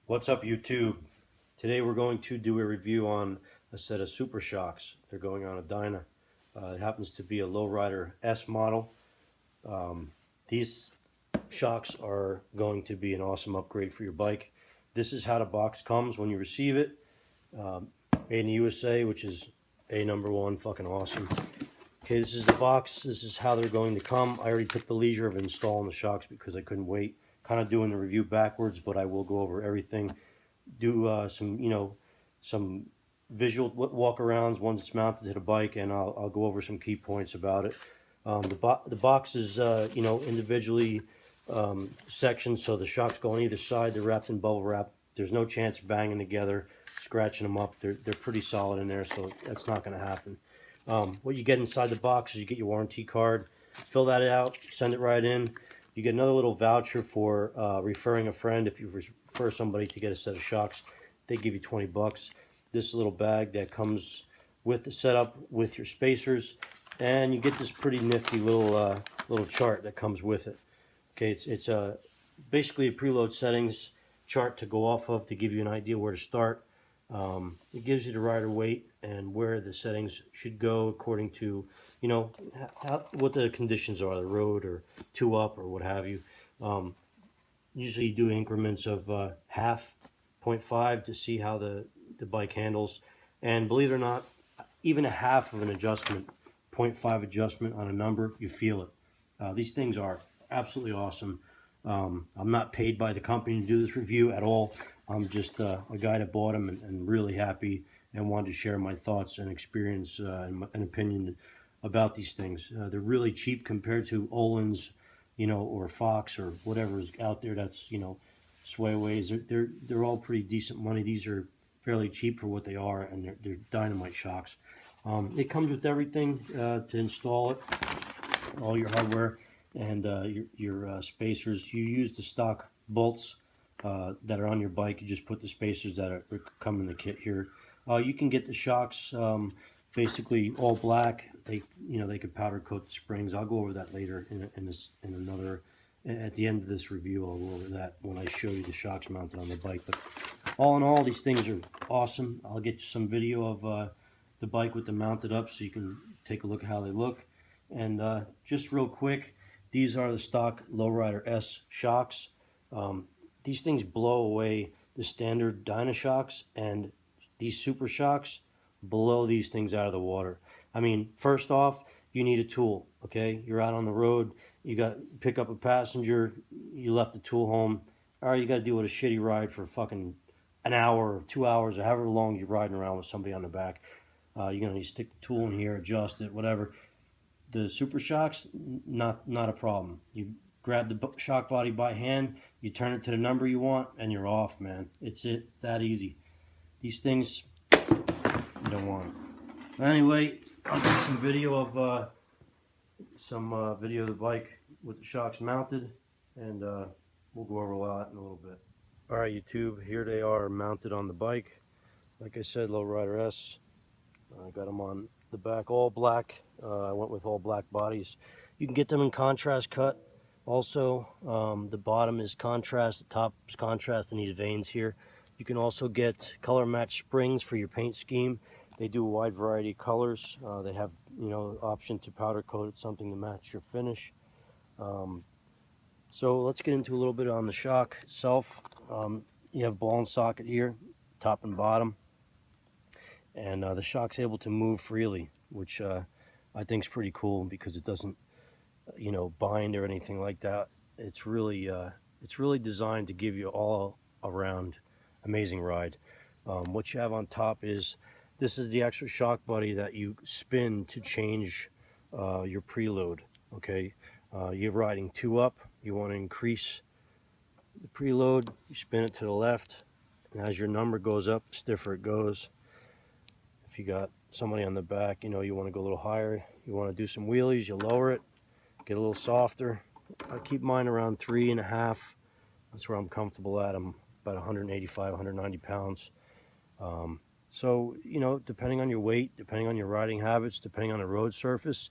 What's up, YouTube? Today we're going to do a review on a set of Super Shox. They're going on a Dyna. It happens to be a Lowrider S model. These shocks are going to be an awesome upgrade for your bike. This is how the box comes when you receive it. Made in the USA, which is number one, fucking awesome. Okay, this is the box. This is how they're going to come. I already took the leisure of installing the shocks because I couldn't wait. Kind of doing the review backwards, but I will go over everything. Do some visual walk-arounds once it's mounted to the bike, and I'll go over some key points about it. The box is individually sectioned, so the shocks go on either side. They're wrapped in bubble wrap. There's no chance of banging together, scratching them up. They're pretty solid in there, so that's not going to happen. What you get inside the box is you get your warranty card. Fill that out, send it right in. You get another little voucher for referring a friend. If you refer somebody to get a set of shocks, they give you 20 bucks. This little bag that comes with the setup with your spacers, and you get this pretty nifty little chart that comes with it. Okay, it's basically a preload settings chart to go off of to give you an idea where to start. It gives you the rider weight and where the settings should go according to, what the conditions are, the road or two up or what have you. Usually you do increments of half, 0.5 to see how the bike handles. And believe it or not, even a half of an adjustment, 0.5 adjustment on a number, you feel it. These things are absolutely awesome. I'm not paid by the company to do this review at all. I'm just a guy that bought them and really happy and wanted to share my thoughts and experience and opinion about these things. They're really cheap compared to Olin's, or Fox or whatever is out there that's, Swayaways. They're all pretty decent money. These are fairly cheap for what they are, and they're dynamite shocks. It comes with everything to install it, all your hardware and your spacers. You use the stock bolts that are on your bike. You just put the spacers that come in the kit here. You can get the shocks basically all black. They could powder coat the springs. I'll go over that later at the end of this review. I'll go over that when I show you the shocks mounted on the bike. But all in all, these things are awesome. I'll get you some video of the bike with them mounted up so you can take a look at how they look. And just real quick, these are the stock Lowrider S shocks. These things blow away the standard Dyna shocks, and these Super Shox blow these things out of the water. I mean, first off, you need a tool, okay? You're out on the road, you got to pick up a passenger, you left the tool home. All right, you got to deal with a shitty ride for fucking an hour or 2 hours or however long you're riding around with somebody on the back. You're going to need to stick the tool in here, adjust it, whatever. The Super Shox, not a problem. You grab the shock body by hand, you turn it to the number you want, and you're off, man. It's that easy. These things, you don't want them. Anyway, I'll get some video of the bike with the shocks mounted, and we'll go over all that in a little bit. All right, YouTube, here they are mounted on the bike. Like I said, Lowrider S. I got them on the back all black. I went with all black bodies. You can get them in contrast cut. Also, the bottom is contrast, the top is contrast in these veins here. You can also get color match springs for your paint scheme. They do a wide variety of colors. They have, option to powder coat it, something to match your finish. So let's get into a little bit on the shock itself. You have ball and socket here, top and bottom. And the shock's able to move freely, which I think is pretty cool because it doesn't, bind or anything like that. It's really designed to give you all around amazing ride. What you have on top is, this is the extra shock body that you spin to change your preload. Okay, you're riding two up, you want to increase the preload, you spin it to the left, and as your number goes up, the stiffer it goes. If you got somebody on the back, you want to go a little higher, you want to do some wheelies, you lower it, get a little softer. I keep mine around 3.5. That's where I'm comfortable at. I'm about 185, 190 pounds. So, depending on your weight, depending on your riding habits, depending on the road surface,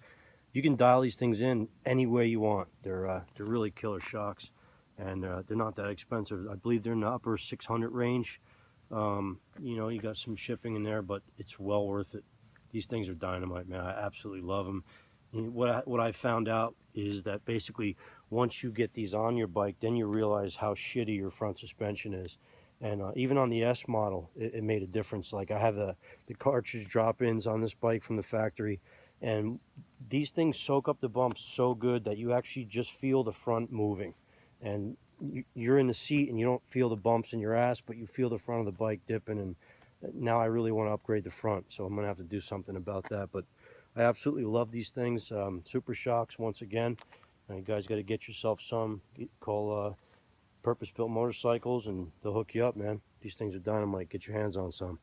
you can dial these things in any way you want. They're really killer shocks. and they're not that expensive. I believe they're in the upper 600 range. You know, you got some shipping in there, but it's well worth it. These things are dynamite, man. I absolutely love them. And what I found out is that basically once you get these on your bike, then you realize how shitty your front suspension is. And even on the S model, it made a difference. Like I have the cartridge drop-ins on this bike from the factory, and these things soak up the bumps so good that you actually just feel the front moving. And you're in the seat and you don't feel the bumps in your ass, but you feel the front of the bike dipping. And now I really want to upgrade the front, so I'm gonna have to do something about that. But I absolutely love these things. Super Shox, once again. You guys got to get yourself some. Call Purpose Built Motorcycles and they'll hook you up, man. These things are dynamite. Get your hands on some.